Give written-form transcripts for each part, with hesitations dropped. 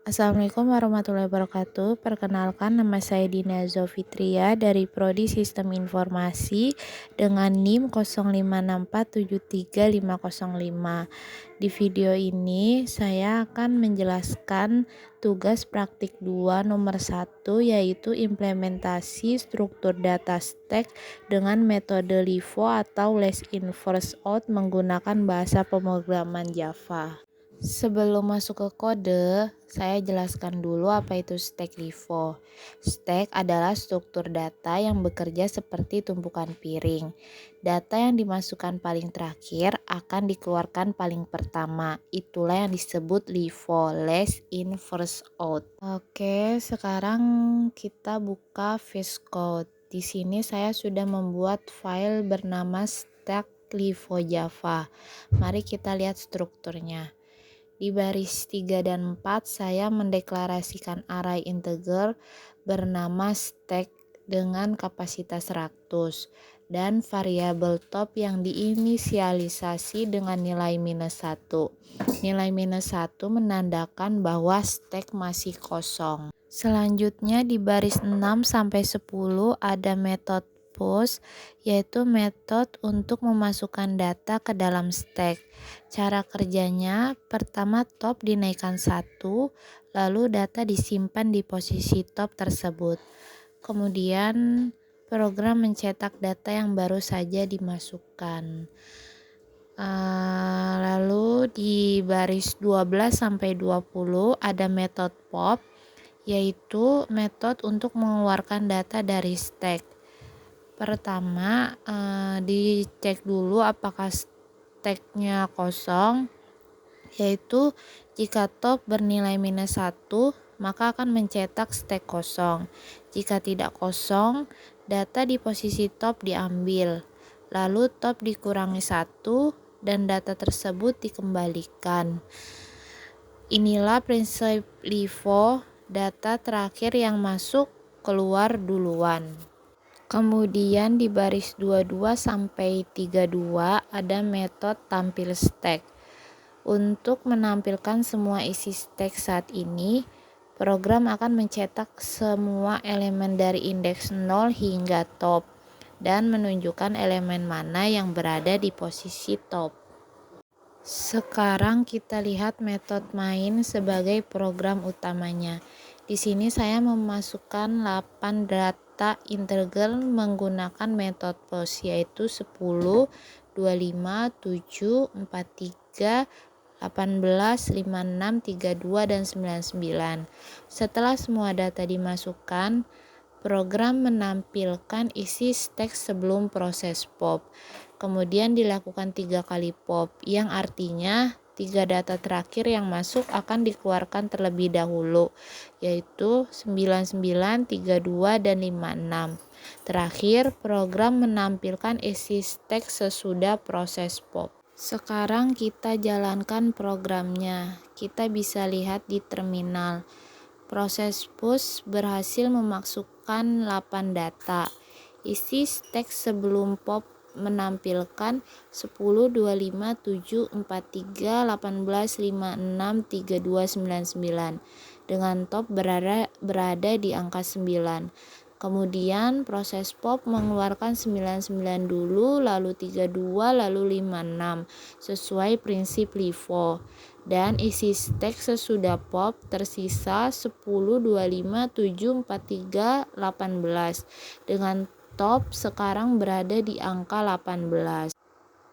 Assalamualaikum warahmatullahi wabarakatuh. Perkenalkan, nama saya Dina Zofitria dari Prodi Sistem Informasi dengan NIM 0564735505. Di video ini saya akan menjelaskan tugas praktik 2 nomor 1, yaitu implementasi struktur data stack dengan metode LIFO atau last in first out menggunakan bahasa pemrograman Java. Sebelum masuk ke kode, saya jelaskan dulu apa itu stack LIFO. Stack adalah struktur data yang bekerja seperti tumpukan piring. Data yang dimasukkan paling terakhir akan dikeluarkan paling pertama. Itulah yang disebut LIFO, last in first out. Oke, sekarang kita buka VS Code. Di sini saya sudah membuat file bernama stack LIFO Java. Mari kita lihat strukturnya. Di baris 3 dan 4 saya mendeklarasikan array integer bernama stack dengan kapasitas 100 dan variabel top yang diinisialisasi dengan nilai -1. Nilai -1 menandakan bahwa stack masih kosong. Selanjutnya di baris 6 sampai 10 ada metode push, yaitu metode untuk memasukkan data ke dalam stack. Cara kerjanya, pertama top dinaikkan 1, lalu data disimpan di posisi top tersebut. Kemudian program mencetak data yang baru saja dimasukkan. Lalu di baris 12 sampai 20 ada metode pop, yaitu metode untuk mengeluarkan data dari stack. Pertama, dicek dulu apakah stacknya kosong, yaitu jika top bernilai -1, maka akan mencetak stack kosong. Jika tidak kosong, data di posisi top diambil, lalu top dikurangi 1 dan data tersebut dikembalikan. Inilah prinsip LIFO, data terakhir yang masuk keluar duluan. Kemudian di baris 22 sampai 32 ada metode tampil stack. Untuk menampilkan semua isi stack saat ini, program akan mencetak semua elemen dari indeks 0 hingga top dan menunjukkan elemen mana yang berada di posisi top. Sekarang kita lihat metode main sebagai program utamanya. Di sini saya memasukkan 8 data integer menggunakan metode push, yaitu 10, 25, 7, 43, 18, 56, 32, dan 99. Setelah semua data dimasukkan, program menampilkan isi stack sebelum proses pop. Kemudian dilakukan 3 kali pop, yang artinya 3 data terakhir yang masuk akan dikeluarkan terlebih dahulu, yaitu 99, 32, dan 56. Terakhir, program menampilkan isi stack sesudah proses pop. Sekarang kita jalankan programnya. Kita bisa lihat di terminal. Proses push berhasil memasukkan 8 data. Isi stack sebelum pop menampilkan 10, 25, 7, 43, 18, 56, 32, 99 dengan top berada di angka 9. Kemudian proses pop mengeluarkan 99 dulu, lalu 32, lalu 56 sesuai prinsip LIFO. Dan isi stack sesudah pop tersisa 10, 25, 7, 43, 18 dengan top sekarang berada di angka 18.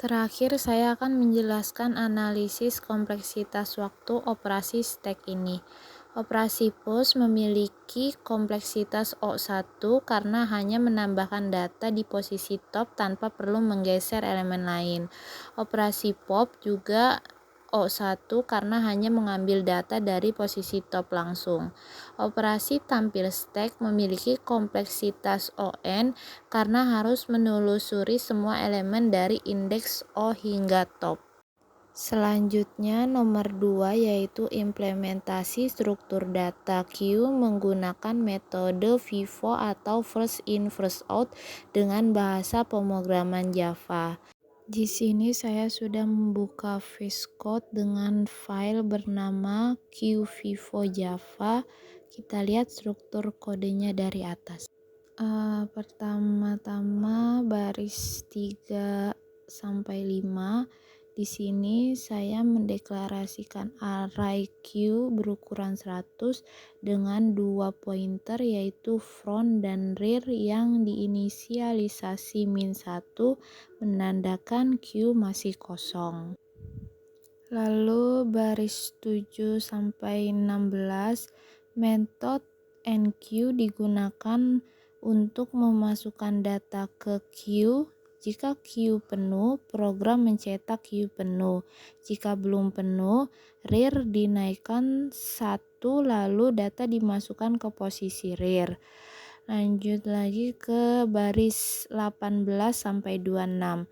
Terakhir, saya akan menjelaskan analisis kompleksitas waktu operasi stack ini. Operasi push memiliki kompleksitas O1 karena hanya menambahkan data di posisi top tanpa perlu menggeser elemen lain. Operasi pop juga O1 karena hanya mengambil data dari posisi top langsung. Operasi tampil stack memiliki kompleksitas ON karena harus menelusuri semua elemen dari indeks O hingga top. Selanjutnya nomor 2 yaitu implementasi struktur data queue menggunakan metode FIFO atau first in first out dengan bahasa pemrograman Java. Di sini saya sudah membuka VS Code dengan file bernama qvivo Java. Kita lihat struktur kodenya dari atas. Pertama-tama baris 3 sampai 5. Di sini saya mendeklarasikan array Q berukuran 100 dengan 2 pointer yaitu front dan rear yang diinisialisasi -1 menandakan Q masih kosong. Lalu baris 7 sampai 16 metode enq digunakan untuk memasukkan data ke Q. Jika Q penuh, program mencetak Q penuh. Jika belum penuh, rear dinaikkan 1 lalu data dimasukkan ke posisi rear. Lanjut lagi ke baris 18 sampai 26.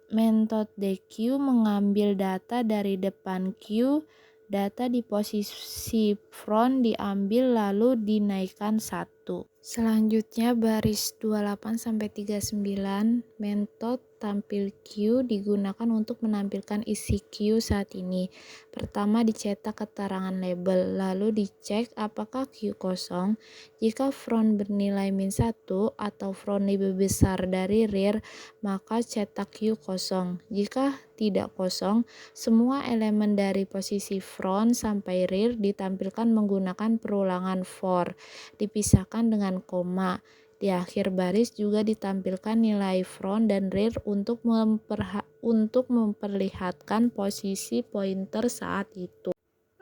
Metode DQ mengambil data dari depan Q. Data di posisi front diambil lalu dinaikkan 1. Selanjutnya baris 28 sampai 39, metode tampil Q digunakan untuk menampilkan isi Q saat ini. Pertama dicetak keterangan label, lalu dicek apakah Q kosong. Jika front bernilai -1 atau front lebih besar dari rear, maka cetak Q kosong. Jika tidak kosong, semua elemen dari posisi front sampai rear ditampilkan menggunakan perulangan for, dipisahkan dengan koma. Di akhir baris juga ditampilkan nilai front dan rear untuk memperlihatkan posisi pointer saat itu.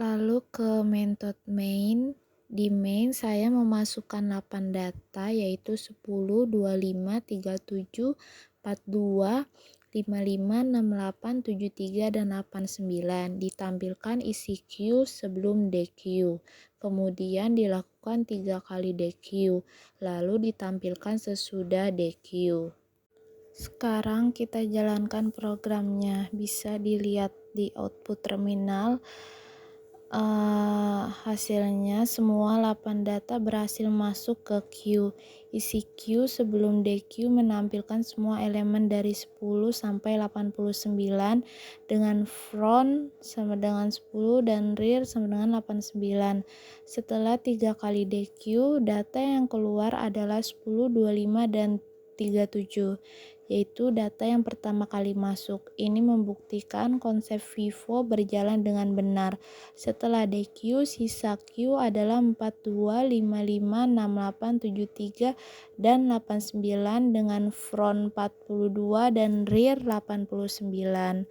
Lalu ke metode main. Di main saya memasukkan 8 data yaitu 10, 25, 37, 42, 55, 68, 73, dan 89. Ditampilkan isi Q sebelum DQ. Kemudian dilakukan 3 kali DQ, lalu ditampilkan sesudah DQ. Sekarang kita jalankan programnya. Bisa dilihat di output terminal. Hasilnya semua 8 data berhasil masuk ke Q. Isi Q sebelum DQ menampilkan semua elemen dari 10 sampai 89 dengan front sama dengan 10 dan rear sama dengan 89. Setelah 3 kali DQ, data yang keluar adalah 10, 25, dan 37, yaitu data yang pertama kali masuk. Ini membuktikan konsep Vivo berjalan dengan benar. Setelah DQ, sisa Q adalah 42, 55, 68, 73, dan 89 dengan front 42 dan rear 89.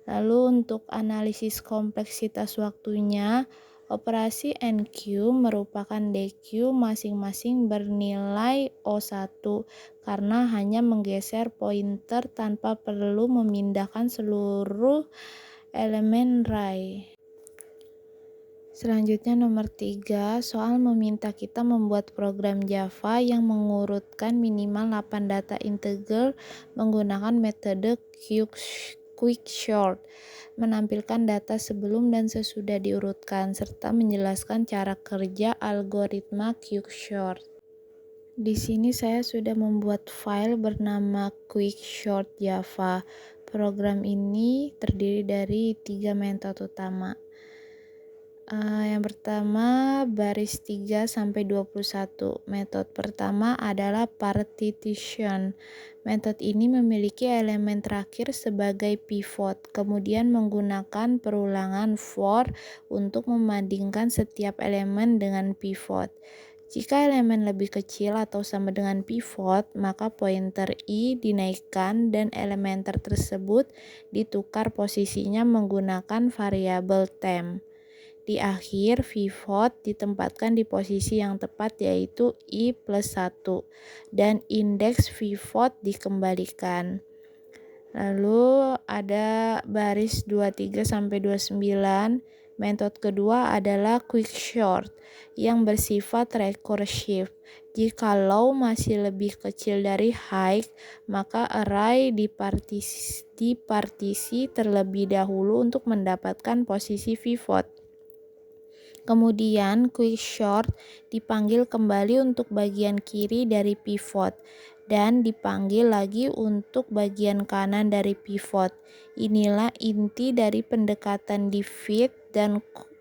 Lalu untuk analisis kompleksitas waktunya, operasi NQ merupakan DQ masing-masing bernilai O1 karena hanya menggeser pointer tanpa perlu memindahkan seluruh elemen array. Selanjutnya nomor 3, soal meminta kita membuat program Java yang mengurutkan minimal 8 data integer menggunakan metode quicksort, menampilkan data sebelum dan sesudah diurutkan, serta menjelaskan cara kerja algoritma quicksort. Di sini saya sudah membuat file bernama quicksort Java. Program ini terdiri dari 3 metode utama. Yang pertama baris 3 sampai 21. Metode pertama adalah partition. Metode ini memiliki elemen terakhir sebagai pivot, kemudian menggunakan perulangan for untuk membandingkan setiap elemen dengan pivot. Jika elemen lebih kecil atau sama dengan pivot, maka pointer I dinaikkan dan elementer tersebut ditukar posisinya menggunakan variabel temp. Di akhir, pivot ditempatkan di posisi yang tepat yaitu I+1 dan indeks pivot dikembalikan. Lalu ada baris 23 sampai 29. Metode kedua adalah quicksort yang bersifat recursive. Jikalau masih lebih kecil dari high, maka array dipartisi terlebih dahulu untuk mendapatkan posisi pivot. Kemudian quick short dipanggil kembali untuk bagian kiri dari pivot dan dipanggil lagi untuk bagian kanan dari pivot. Inilah inti dari pendekatan divide dan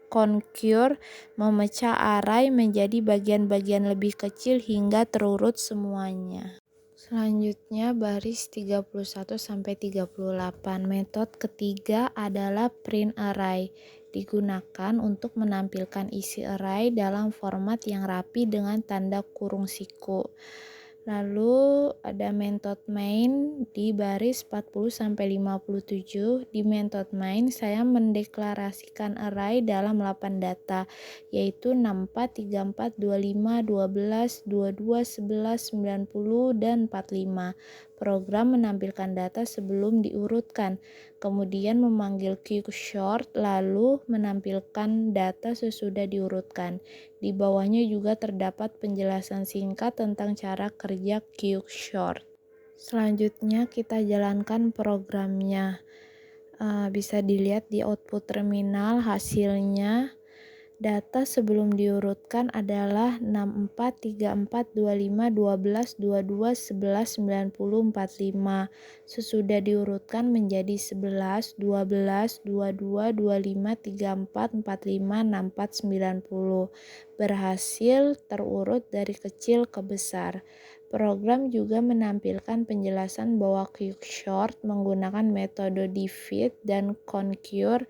conquer, memecah array menjadi bagian-bagian lebih kecil hingga terurut semuanya. Selanjutnya baris 31 sampai 38. Metode ketiga adalah print array. Digunakan untuk menampilkan isi array dalam format yang rapi dengan tanda kurung siku. Lalu ada metode main di baris 40 sampai 57. Di metode main saya mendeklarasikan array dalam 8 data, yaitu 64, 34, 25, 12, 22, 11, 90, dan 45. Program menampilkan data sebelum diurutkan, kemudian memanggil quickshort, lalu menampilkan data sesudah diurutkan. Di bawahnya juga terdapat penjelasan singkat tentang cara kerja quickshort. Selanjutnya kita jalankan programnya. Bisa dilihat di output terminal hasilnya. Data sebelum diurutkan adalah 64, 34, 25, 12, 22, 11, 90, 45. Sesudah diurutkan menjadi 11, 12, 22, 25, 34, 45, 64, 90. Berhasil terurut dari kecil ke besar. Program juga menampilkan penjelasan bahwa quickshort menggunakan metode divide dan conquer.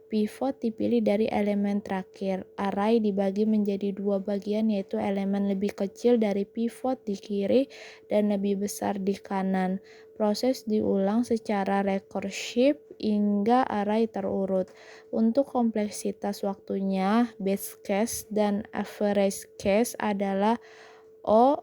Pivot dipilih dari elemen terakhir. Array dibagi menjadi dua bagian, yaitu elemen lebih kecil dari pivot di kiri dan lebih besar di kanan. Proses diulang secara rekursif hingga array terurut. Untuk kompleksitas waktunya, base case dan average case adalah O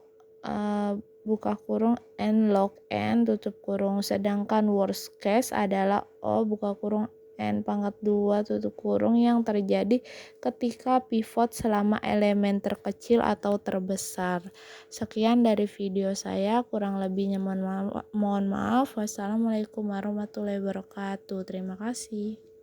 buka kurung n log n tutup kurung, sedangkan worst case adalah O buka kurung n pangkat 2 tutup kurung yang terjadi ketika pivot selama elemen terkecil atau terbesar. Sekian dari video saya, kurang lebihnya mohon maaf. Wassalamualaikum warahmatullahi wabarakatuh. Terima kasih.